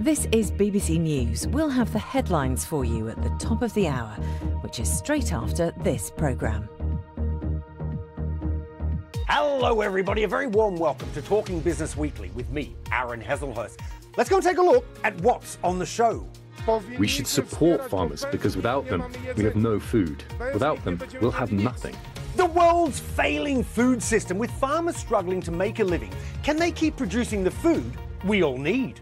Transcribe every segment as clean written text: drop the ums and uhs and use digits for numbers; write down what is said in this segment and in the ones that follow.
This is BBC News. We'll have the headlines for you at the top of the hour, which is straight after this programme. Hello everybody, a very warm welcome to Talking Business Weekly with me, Aaron Heslehurst. Let's go and take a look at what's on the show. We should support farmers because without them, we have no food. Without them, we'll have nothing. The world's failing food system, with farmers struggling to make a living. Can they keep producing the food we all need?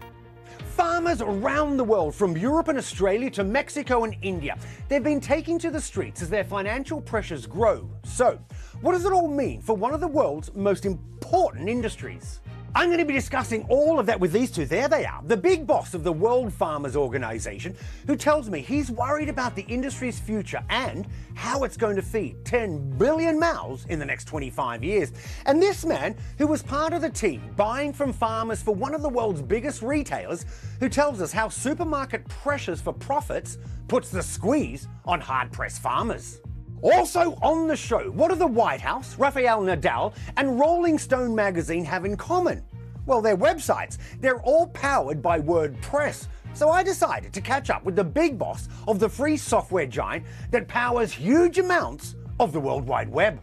Farmers around the world, from Europe and Australia to Mexico and India, they've been taking to the streets as their financial pressures grow. So, what does it all mean for one of the world's most important industries? I'm going to be discussing all of that with these two. There they are, the big boss of the World Farmers Organization, who tells me he's worried about the industry's future and how it's going to feed 10 billion mouths in the next 25 years. And this man, who was part of the team buying from farmers for one of the world's biggest retailers, who tells us how supermarket pressures for profits puts the squeeze on hard-pressed farmers. Also on the show, what do the White House, Rafael Nadal, and Rolling Stone magazine have in common? Well, their websites. They're all powered by WordPress. So I decided to catch up with the big boss of the free software giant that powers huge amounts of the World Wide Web.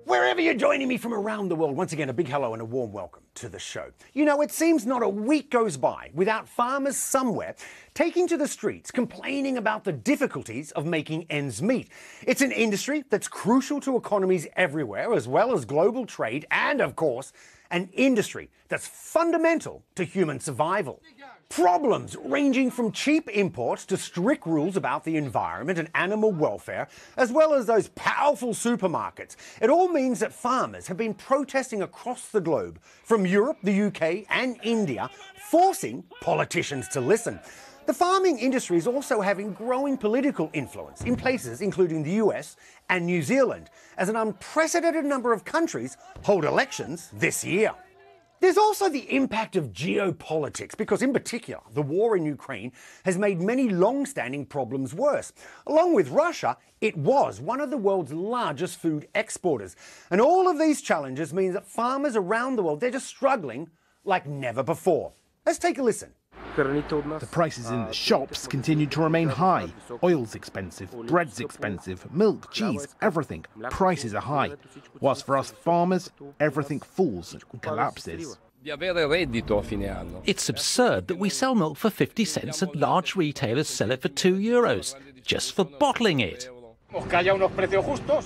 Wherever you're joining me from around the world, once again, a big hello and a warm welcome to the show. You know, it seems not a week goes by without farmers somewhere taking to the streets complaining about the difficulties of making ends meet. It's an industry that's crucial to economies everywhere, as well as global trade, and of course, an industry that's fundamental to human survival. Problems ranging from cheap imports to strict rules about the environment and animal welfare, as well as those powerful supermarkets. It all means that farmers have been protesting across the globe, from Europe, the UK and India, forcing politicians to listen. The farming industry is also having growing political influence in places including the US and New Zealand, as an unprecedented number of countries hold elections this year. There's also the impact of geopolitics, because in particular, the war in Ukraine has made many long-standing problems worse. Along with Russia, it was one of the world's largest food exporters. And all of these challenges mean that farmers around the world, they're just struggling like never before. Let's take a listen. The prices in the shops continue to remain high. Oil's expensive, bread's expensive, milk, cheese, everything. Prices are high. Whilst for us farmers, everything falls and collapses. It's absurd that we sell milk for 50 cents and large retailers sell it for €2, just for bottling it.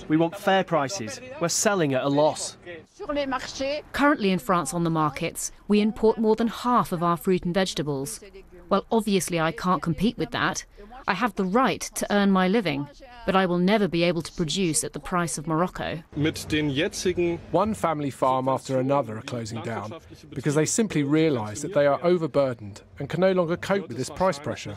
We want fair prices. We're selling at a loss. Currently in France on the markets, we import more than half of our fruit and vegetables. Well, obviously I can't compete with that. I have the right to earn my living, but I will never be able to produce at the price of Morocco. One family farm after another are closing down because they simply realise that they are overburdened and can no longer cope with this price pressure.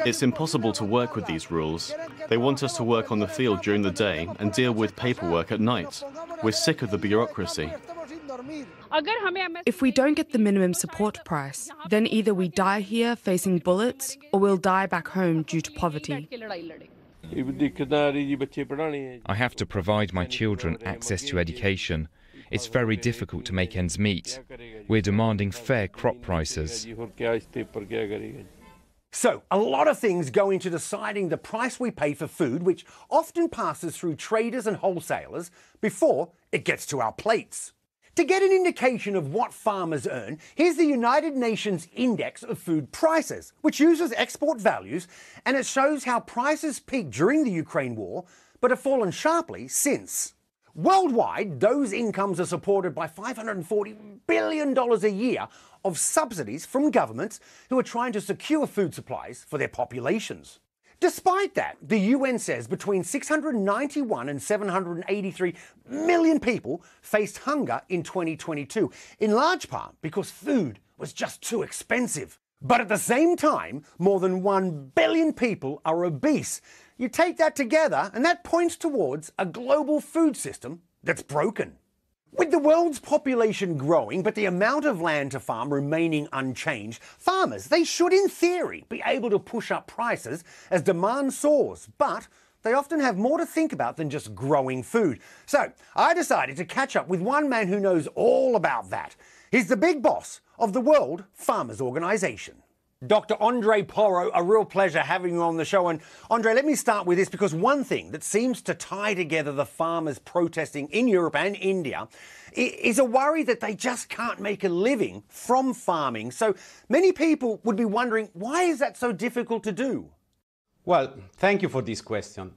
It's impossible to work with these rules. They want us to work on the field during the day and deal with paperwork at night. We're sick of the bureaucracy. If we don't get the minimum support price, then either we die here facing bullets or we'll die back home due to poverty. I have to provide my children access to education. It's very difficult to make ends meet. We're demanding fair crop prices. So, a lot of things go into deciding the price we pay for food, which often passes through traders and wholesalers before it gets to our plates. To get an indication of what farmers earn, here's the United Nations Index of Food Prices, which uses export values, and it shows how prices peaked during the Ukraine war, but have fallen sharply since. Worldwide, those incomes are supported by $540 billion a year of subsidies from governments who are trying to secure food supplies for their populations. Despite that, the UN says between 691 and 783 million people faced hunger in 2022, in large part because food was just too expensive. But at the same time, more than 1 billion people are obese. You take that together, and that points towards a global food system that's broken. With the world's population growing, but the amount of land to farm remaining unchanged, farmers, they should in theory be able to push up prices as demand soars. But they often have more to think about than just growing food. So I decided to catch up with one man who knows all about that. He's the big boss of the World Farmers Organization. Dr. Andrea Porro, a real pleasure having you on the show. And Andre, let me start with this, because one thing that seems to tie together the farmers protesting in Europe and India is a worry that they just can't make a living from farming. So many people would be wondering, why is that so difficult to do? Well, thank you for this question.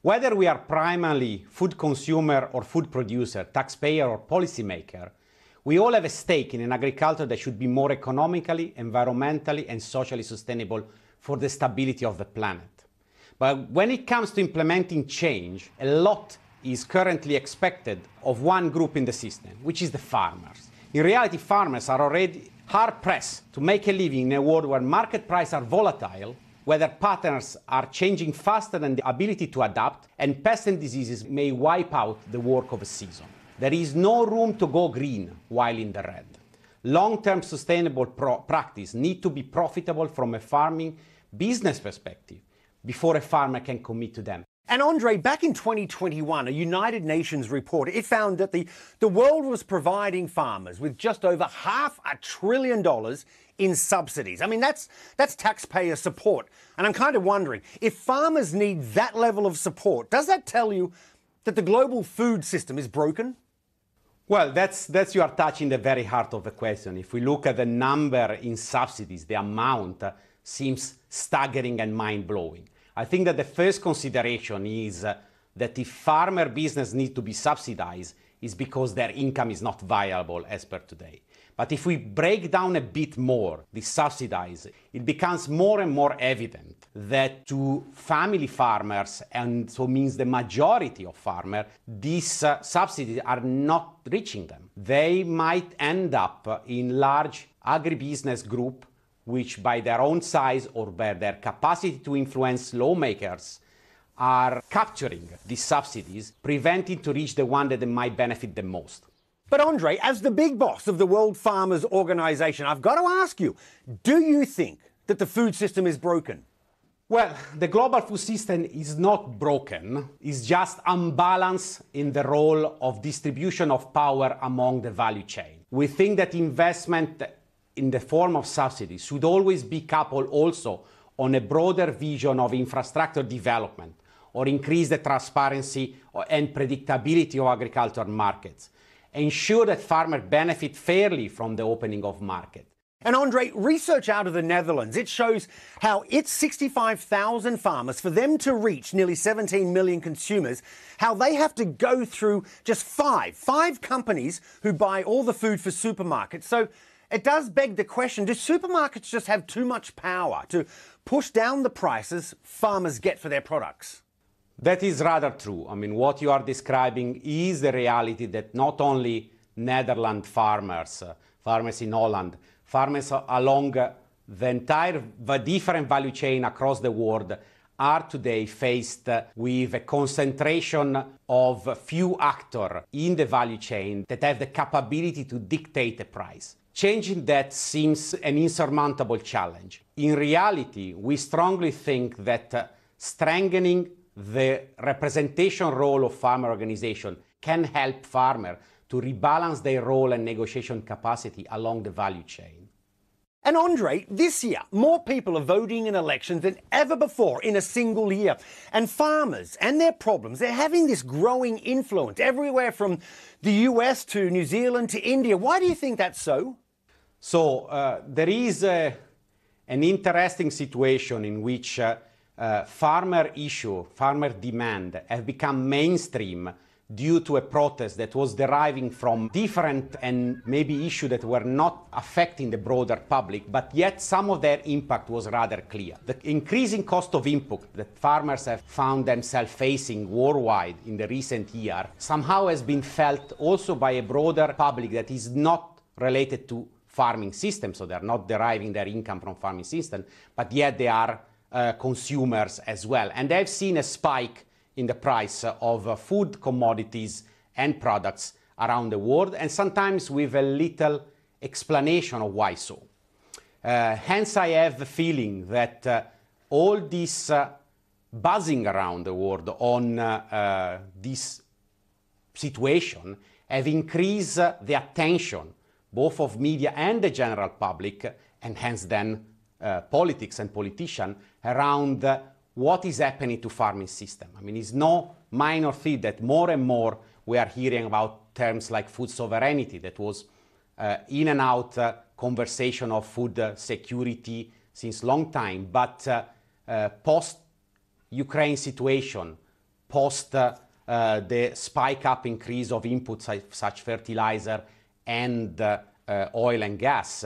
Whether we are primarily food consumer or food producer, taxpayer or policymaker, we all have a stake in an agriculture that should be more economically, environmentally and socially sustainable for the stability of the planet. But when it comes to implementing change, a lot is currently expected of one group in the system, which is the farmers. In reality, farmers are already hard-pressed to make a living in a world where market prices are volatile, weather patterns are changing faster than the ability to adapt, and pests and diseases may wipe out the work of a season. There is no room to go green while in the red. Long-term sustainable practice need to be profitable from a farming business perspective before a farmer can commit to them. And Andre, back in 2021, a United Nations report, it found that the world was providing farmers with just over $500 billion in subsidies. I mean, that's taxpayer support. And I'm kind of wondering, if farmers need that level of support, does that tell you that the global food system is broken? Well, that's you are touching the very heart of the question. If we look at the number in subsidies, the amount seems staggering and mind-blowing. I think that the first consideration is that if farmer business need to be subsidized, is because their income is not viable as per today. But if we break down a bit more the subsidize, it becomes more and more evident that to family farmers, and so means the majority of farmers, these subsidies are not reaching them. They might end up in large agribusiness group, which by their own size or by their capacity to influence lawmakers are capturing these subsidies, preventing to reach the one that might benefit the most. But Andre, as the big boss of the World Farmers Organization, I've got to ask you, do you think that the food system is broken? Well, the global food system is not broken, it's just unbalanced in the role of distribution of power among the value chain. We think that investment in the form of subsidies should always be coupled also on a broader vision of infrastructure development or increase the transparency and predictability of agricultural markets. Ensure that farmers benefit fairly from the opening of market. And Andre, research out of the Netherlands, it shows how it's 65,000 farmers, for them to reach nearly 17 million consumers, how they have to go through just five companies who buy all the food for supermarkets. So it does beg the question, do supermarkets just have too much power to push down the prices farmers get for their products? That is rather true. I mean, what you are describing is the reality that not only Netherlands farmers, farmers in Holland, farmers along the different value chain across the world are today faced with a concentration of few actors in the value chain that have the capability to dictate the price. Changing that seems an insurmountable challenge. In reality, we strongly think that strengthening the representation role of farmer organization can help farmers to rebalance their role and negotiation capacity along the value chain. And Andre, this year, more people are voting in elections than ever before in a single year. And farmers and their problems, they're having this growing influence everywhere from the US to New Zealand to India. Why do you think that's so? So there is an interesting situation in which farmer issue, farmer demand have become mainstream due to a protest that was deriving from different and maybe issues that were not affecting the broader public, but yet some of their impact was rather clear. The increasing cost of input that farmers have found themselves facing worldwide in the recent year somehow has been felt also by a broader public that is not related to farming systems, so they're not deriving their income from farming system, but yet they are consumers as well. And they've seen a spike in the price of food commodities and products around the world, and sometimes with a little explanation of why so. Hence I have the feeling that all this buzzing around the world on this situation have increased the attention both of media and the general public, and hence then politics and politicians, around what is happening to farming system. I mean, it's no minor thing that more and more we are hearing about terms like food sovereignty, that was in and out conversation of food security since long time, but post-Ukraine situation, post the spike up increase of inputs such fertilizer and oil and gas,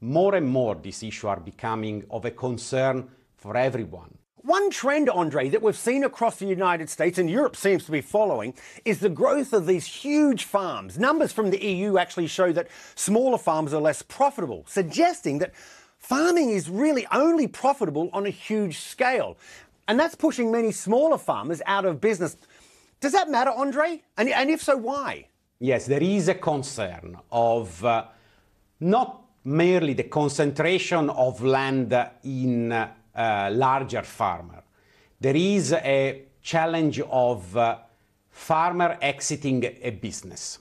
more and more these issues are becoming of a concern for everyone. One trend, Andre, that we've seen across the United States and Europe seems to be following is the growth of these huge farms. Numbers from the EU actually show that smaller farms are less profitable, suggesting that farming is really only profitable on a huge scale. And that's pushing many smaller farmers out of business. Does that matter, Andre? And if so, why? Yes, there is a concern of not merely the concentration of land in larger farmer. There is a challenge of farmer exiting a business.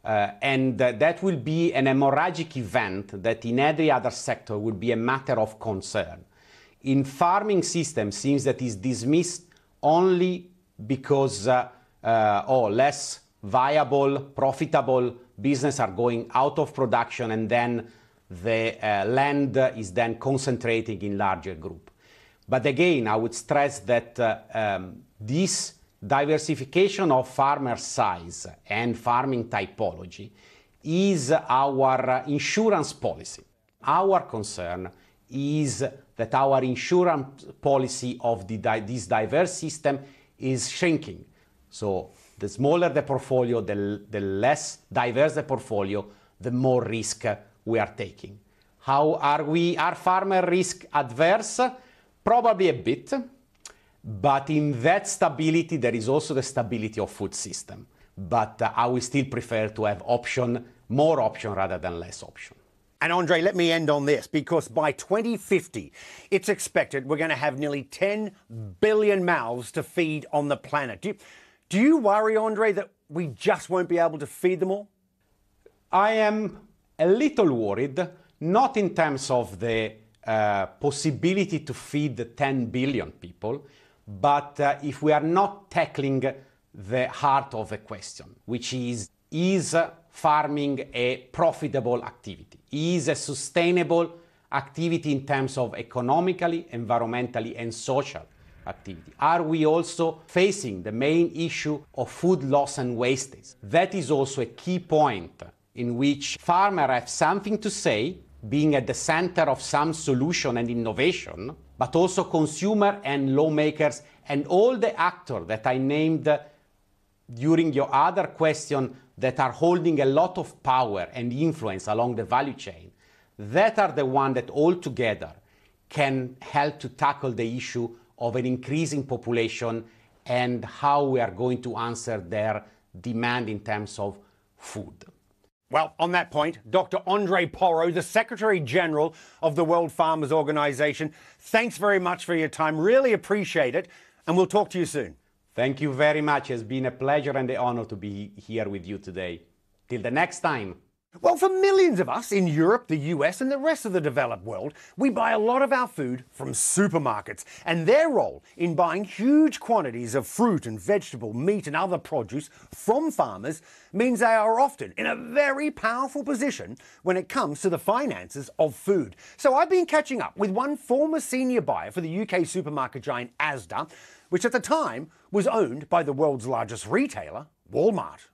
And that will be an hemorrhagic event that in every other sector will be a matter of concern. In farming system, seems that is dismissed only because less viable, profitable business are going out of production, and then the land is then concentrating in larger group. But again, I would stress that this diversification of farmer size and farming typology is our insurance policy. Our concern is that our insurance policy of this diverse system is shrinking. So the smaller the portfolio, the less diverse the portfolio, the more risk we are taking. How are we? Are farmer risk adverse? Probably a bit, but in that stability there is also the stability of food system. But I will still prefer to have more option rather than less option. And Andre, let me end on this, because by 2050, it's expected we're going to have nearly 10 billion mouths to feed on the planet. Do you worry, Andre, that we just won't be able to feed them all? I am a little worried, not in terms of the possibility to feed the 10 billion people, but if we are not tackling the heart of the question, which is farming a profitable activity? Is a sustainable activity in terms of economically, environmentally, and social activity? Are we also facing the main issue of food loss and wastage? That is also a key point in which farmers have something to say, being at the center of some solution and innovation, but also consumer and lawmakers and all the actors that I named during your other question that are holding a lot of power and influence along the value chain, that are the ones that all together can help to tackle the issue of an increasing population and how we are going to answer their demand in terms of food. Well, on that point, Dr. Andrea Porro, the Secretary General of the World Farmers Organization, thanks very much for your time. Really appreciate it. And we'll talk to you soon. Thank you very much. It's been a pleasure and an honor to be here with you today. Till the next time. Well, for millions of us in Europe, the US, and the rest of the developed world, we buy a lot of our food from supermarkets, and their role in buying huge quantities of fruit and vegetable, meat and other produce from farmers means they are often in a very powerful position when it comes to the finances of food. So I've been catching up with one former senior buyer for the UK supermarket giant Asda, which at the time was owned by the world's largest retailer, Walmart.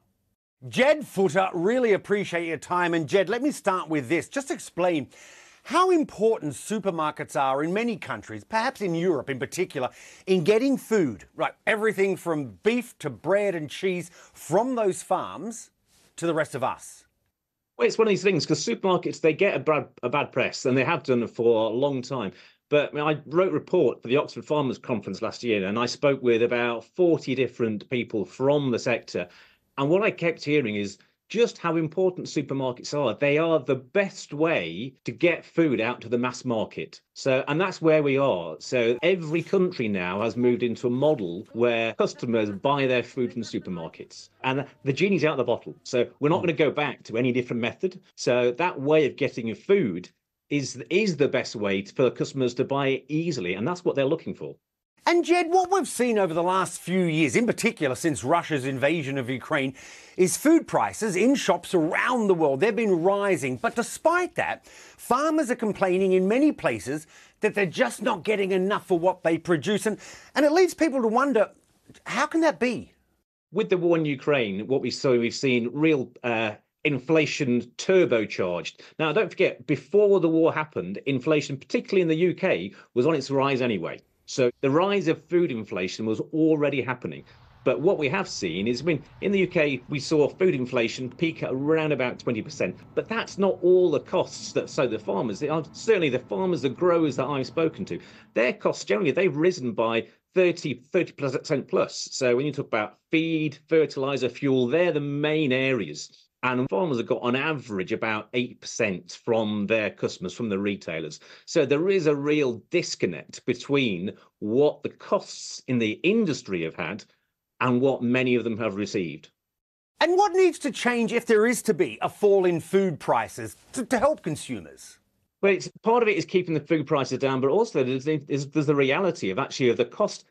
Ged Futter, really appreciate your time. And Ged, let me start with this. Just explain how important supermarkets are in many countries, perhaps in Europe in particular, in getting food, right? Everything from beef to bread and cheese from those farms to the rest of us. Well, it's one of these things, because supermarkets, they get a bad press, and they have done for a long time. But I mean, I wrote a report for the Oxford Farmers Conference last year, and I spoke with about 40 different people from the sector. And what I kept hearing is just how important supermarkets are. They are the best way to get food out to the mass market. So, and that's where we are. So every country now has moved into a model where customers buy their food from supermarkets. And the genie's out of the bottle. So we're not going to go back to any different method. So that way of getting your food is the best way for customers to buy it easily. And that's what they're looking for. And Ged, what we've seen over the last few years, in particular since Russia's invasion of Ukraine, is food prices in shops around the world. They've been rising. But despite that, farmers are complaining in many places that they're just not getting enough for what they produce. And it leads people to wonder, how can that be? With the war in Ukraine, what we've seen real inflation turbocharged. Now, don't forget, before the war happened, inflation, particularly in the UK, was on its rise anyway. So the rise of food inflation was already happening. But what we have seen is, in the UK, we saw food inflation peak at around about 20%. But that's not all the costs that, so the farmers, certainly the farmers, the growers that I've spoken to, their costs generally, they've risen by 30% plus. So when you talk about feed, fertilizer, fuel, they're the main areas. And farmers have got on average about 8% from their customers, from the retailers. So there is a real disconnect between what the costs in the industry have had and what many of them have received. And what needs to change if there is to be a fall in food prices to help consumers? Well, part of it is keeping the food prices down, but also there's the reality of the cost.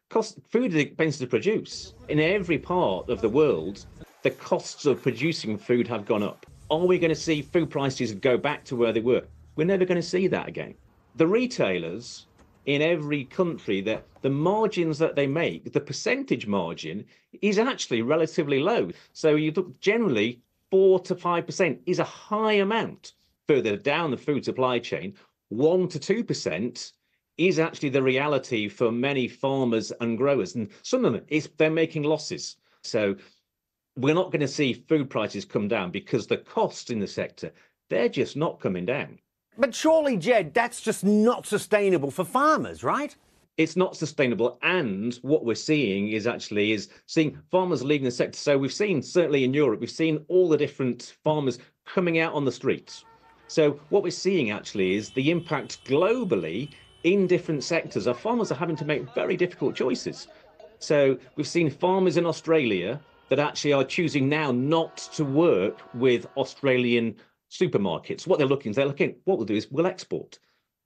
Food is expensive to produce. In every part of the world, the costs of producing food have gone up. Are we going to see food prices go back to where they were? We're never going to see that again. The retailers in every country, that the margins that they make, the percentage margin is actually relatively low. So you look, generally 4 to 5% is a high amount. Further down the food supply chain, 1 to 2% is actually the reality for many farmers and growers. And some of them, they're making losses. So we're not going to see food prices come down because the costs in the sector, they're just not coming down. But surely, Ged, that's just not sustainable for farmers, right? It's not sustainable. And what we're seeing is seeing farmers leaving the sector. So we've seen, certainly in Europe, we've seen all the different farmers coming out on the streets. So what we're seeing actually is the impact globally in different sectors. Our farmers are having to make very difficult choices. So we've seen farmers in Australia that actually are choosing now not to work with Australian supermarkets. What they're looking, what we'll do is we'll export.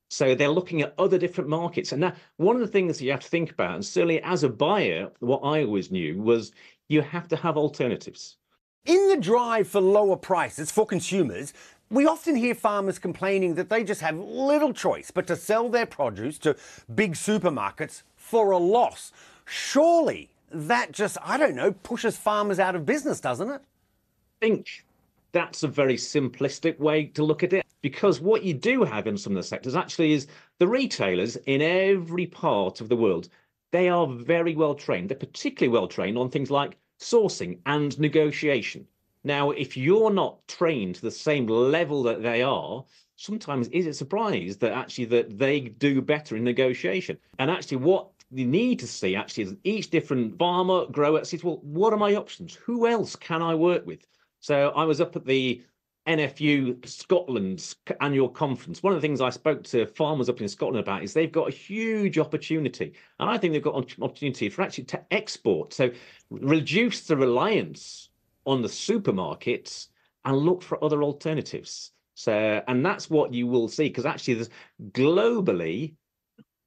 So they're looking at other different markets. And now one of the things that you have to think about, and certainly as a buyer, what I always knew was you have to have alternatives. In the drive for lower prices for consumers, we often hear farmers complaining that they just have little choice but to sell their produce to big supermarkets for a loss. Surely that just, I don't know, pushes farmers out of business, doesn't it? I think that's a very simplistic way to look at it, because what you do have in some of the sectors actually is the retailers in every part of the world, they are very well trained. They're particularly well trained on things like sourcing and negotiation. Now, if you're not trained to the same level that they are, sometimes is it surprised that actually that they do better in negotiation? And actually what you need to see actually is each different farmer, grower says, well, what are my options? Who else can I work with? So I was up at the NFU Scotland's annual conference. One of the things I spoke to farmers up in Scotland about is they've got a huge opportunity. And I think they've got an opportunity for actually to export. So reduce the reliance on the supermarkets and look for other alternatives. So, and that's what you will see, because actually globally,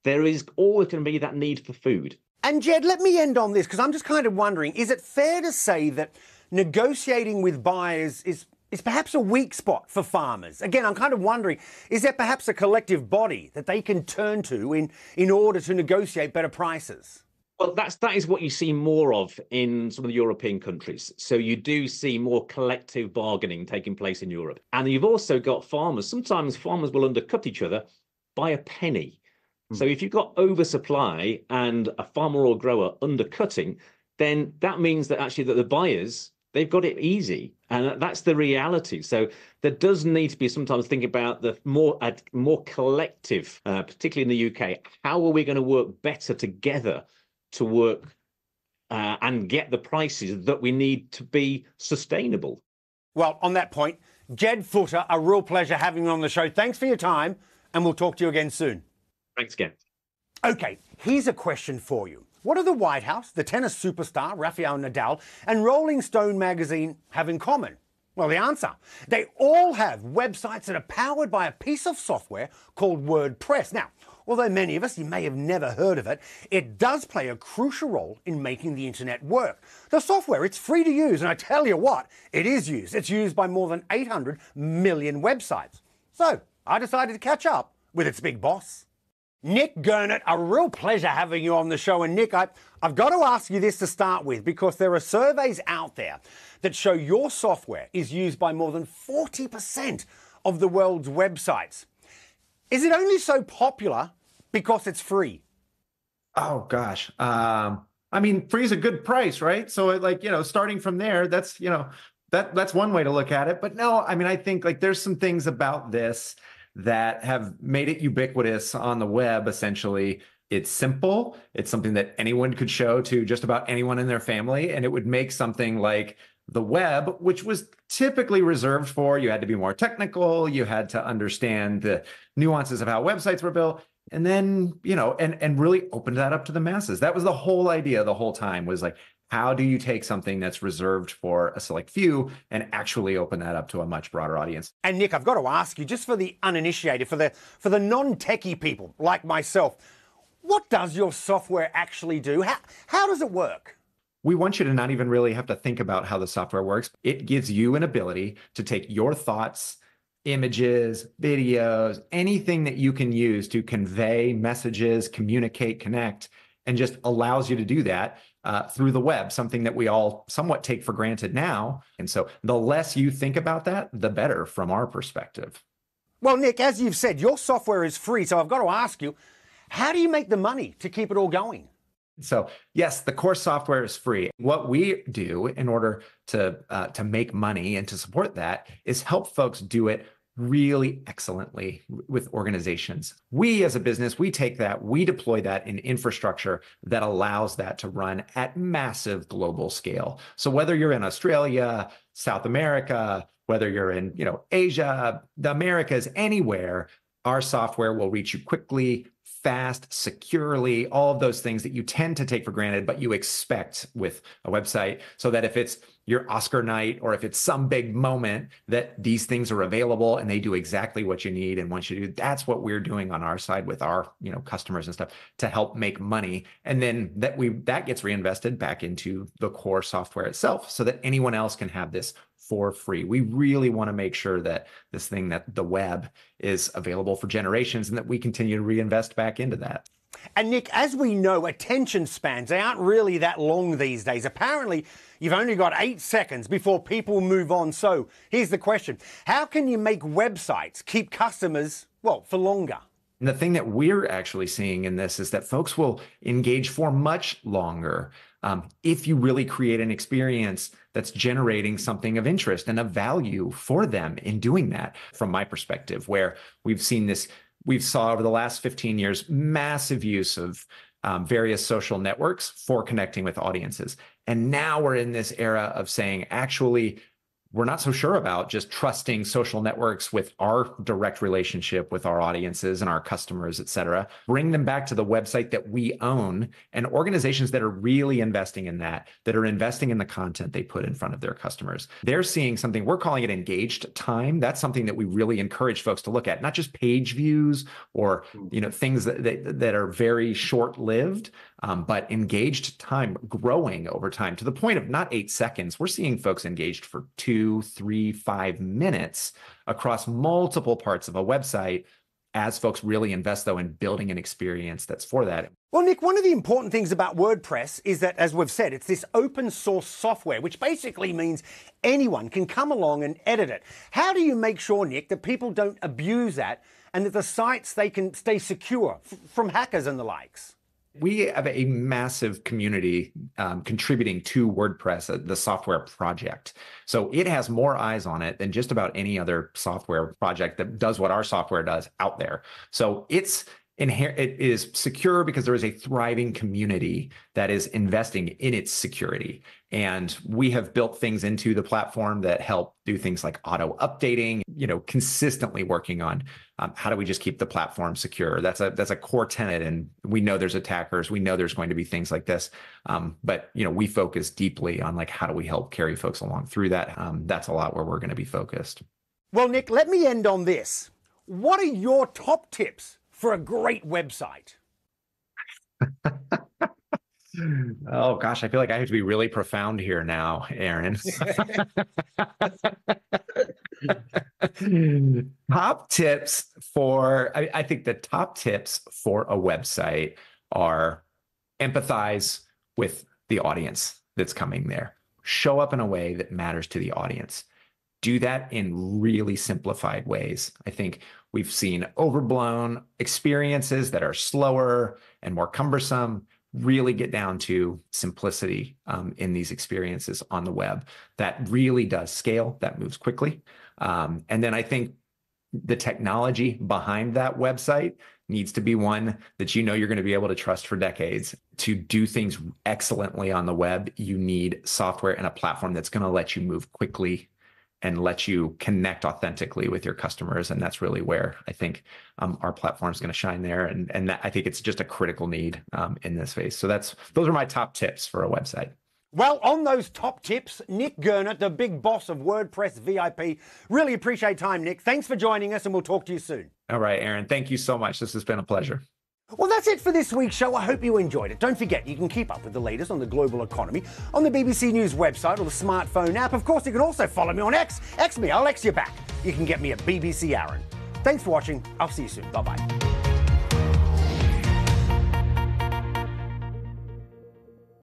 there is always going to be that need for food. And Ged, let me end on this, because I'm just kind of wondering, is it fair to say that negotiating with buyers is perhaps a weak spot for farmers? Again, I'm kind of wondering, is there perhaps a collective body that they can turn to in order to negotiate better prices? Well, that is what you see more of in some of the European countries. So you do see more collective bargaining taking place in Europe. And you've also got farmers. Sometimes farmers will undercut each other by a penny. So if you've got oversupply and a farmer or grower undercutting, then that means that actually that the buyers, they've got it easy. And that's the reality. So there does need to be sometimes thinking about the more collective, particularly in the UK, how are we going to work better together to work and get the prices that we need to be sustainable? Well, on that point, Ged Futter, a real pleasure having you on the show. Thanks for your time, and we'll talk to you again soon. Thanks again. Okay, here's a question for you. What do the White House, the tennis superstar Rafael Nadal, and Rolling Stone magazine have in common? Well, the answer. They all have websites that are powered by a piece of software called WordPress. Now, although many of us, you may have never heard of it, it does play a crucial role in making the internet work. The software, it's free to use, and I tell you what, it is used. It's used by more than 800 million websites. So, I decided to catch up with its big boss. Nick Gernert, a real pleasure having you on the show. And Nick, I've got to ask you this to start with, because there are surveys out there that show your software is used by more than 40% of the world's websites. Is it only so popular because it's free? Oh, gosh. I mean, free is a good price, right? So like, starting from there, that's, that's one way to look at it. But no, I mean, I think like there's some things about this that have made it ubiquitous on the web, essentially. It's simple. It's something that anyone could show to just about anyone in their family. And it would make something like the web, which was typically reserved for, you had to be more technical, you had to understand the nuances of how websites were built. And then, and really opened that up to the masses. That was the whole idea the whole time, was like, how do you take something that's reserved for a select few and actually open that up to a much broader audience? And Nick, I've got to ask you, just for the uninitiated, for the non-techie people like myself, what does your software actually do? How does it work? We want you to not even really have to think about how the software works. It gives you an ability to take your thoughts, images, videos, anything that you can use to convey messages, communicate, connect, and just allows you to do that through the web, something that we all somewhat take for granted now. And so the less you think about that, the better from our perspective. Well, Nick, as you've said, your software is free. So I've got to ask you, how do you make the money to keep it all going? So yes, the core software is free. What we do in order to make money and to support that is help folks do it really excellently with organizations. We as a business, we take that, we deploy that in infrastructure that allows that to run at massive global scale. So whether you're in Australia, South America, whether you're in, Asia, the Americas, anywhere, our software will reach you quickly, fast, securely, all of those things that you tend to take for granted, but you expect with a website, so that if it's your Oscar night or if it's some big moment, that these things are available and they do exactly what you need and want you to do. That's what we're doing on our side with our, customers and stuff to help make money. And then that gets reinvested back into the core software itself so that anyone else can have this for free. We really want to make sure that this thing, that the web, is available for generations and that we continue to reinvest back into that. And Nick, as we know, attention spans, they aren't really that long these days. Apparently, you've only got 8 seconds before people move on. So here's the question. How can you make websites keep customers, for longer? And the thing that we're actually seeing in this is that folks will engage for much longer if you really create an experience that's generating something of interest and of value for them in doing that. From my perspective, where we've seen this, we've saw over the last 15 years, massive use of various social networks for connecting with audiences. And now we're in this era of saying, actually, we're not so sure about just trusting social networks with our direct relationship with our audiences and our customers, et cetera. Bring them back to the website that we own, and organizations that are really investing in that are investing in the content they put in front of their customers. They're seeing something, we're calling it engaged time. That's something that we really encourage folks to look at, not just page views or things that are very short-lived, but engaged time growing over time to the point of not 8 seconds. We're seeing folks engaged for 2, 3, 5 minutes across multiple parts of a website as folks really invest, though, in building an experience that's for that. Well, Nick, one of the important things about WordPress is that, as we've said, it's this open source software, which basically means anyone can come along and edit it. How do you make sure, Nick, that people don't abuse that and that the sites, they can stay secure from hackers and the likes? We have a massive community contributing to WordPress, the software project. So it has more eyes on it than just about any other software project that does what our software does out there. So it's It is secure because there is a thriving community that is investing in its security. And we have built things into the platform that help do things like auto updating, consistently working on how do we just keep the platform secure. That's a core tenet. And we know there's attackers. We know there's going to be things like this. But we focus deeply on like, how do we help carry folks along through that? That's a lot where we're going to be focused. Well, Nick, let me end on this. What are your top tips for a great website? Oh gosh, I feel like I have to be really profound here now, Aaron. Top tips for, I think the top tips for a website are empathize with the audience that's coming there. Show up in a way that matters to the audience. Do that in really simplified ways. I think we've seen overblown experiences that are slower and more cumbersome. Really get down to simplicity in these experiences on the web. That really does scale, that moves quickly. And then I think the technology behind that website needs to be one that you're going to be able to trust for decades. To do things excellently on the web, you need software and a platform that's going to let you move quickly and let you connect authentically with your customers. And that's really where I think our platform is going to shine there. And that, I think it's just a critical need in this space. So those are my top tips for a website. Well, on those top tips, Nick Gernert, the big boss of WordPress VIP. Really appreciate time, Nick. Thanks for joining us, and we'll talk to you soon. All right, Aaron. Thank you so much. This has been a pleasure. Well, that's it for this week's show. I hope you enjoyed it. Don't forget, you can keep up with the latest on the global economy on the BBC News website or the smartphone app. Of course, you can also follow me on X. X me, I'll X you back. You can get me at BBC Aaron. Thanks for watching. I'll see you soon. Bye-bye.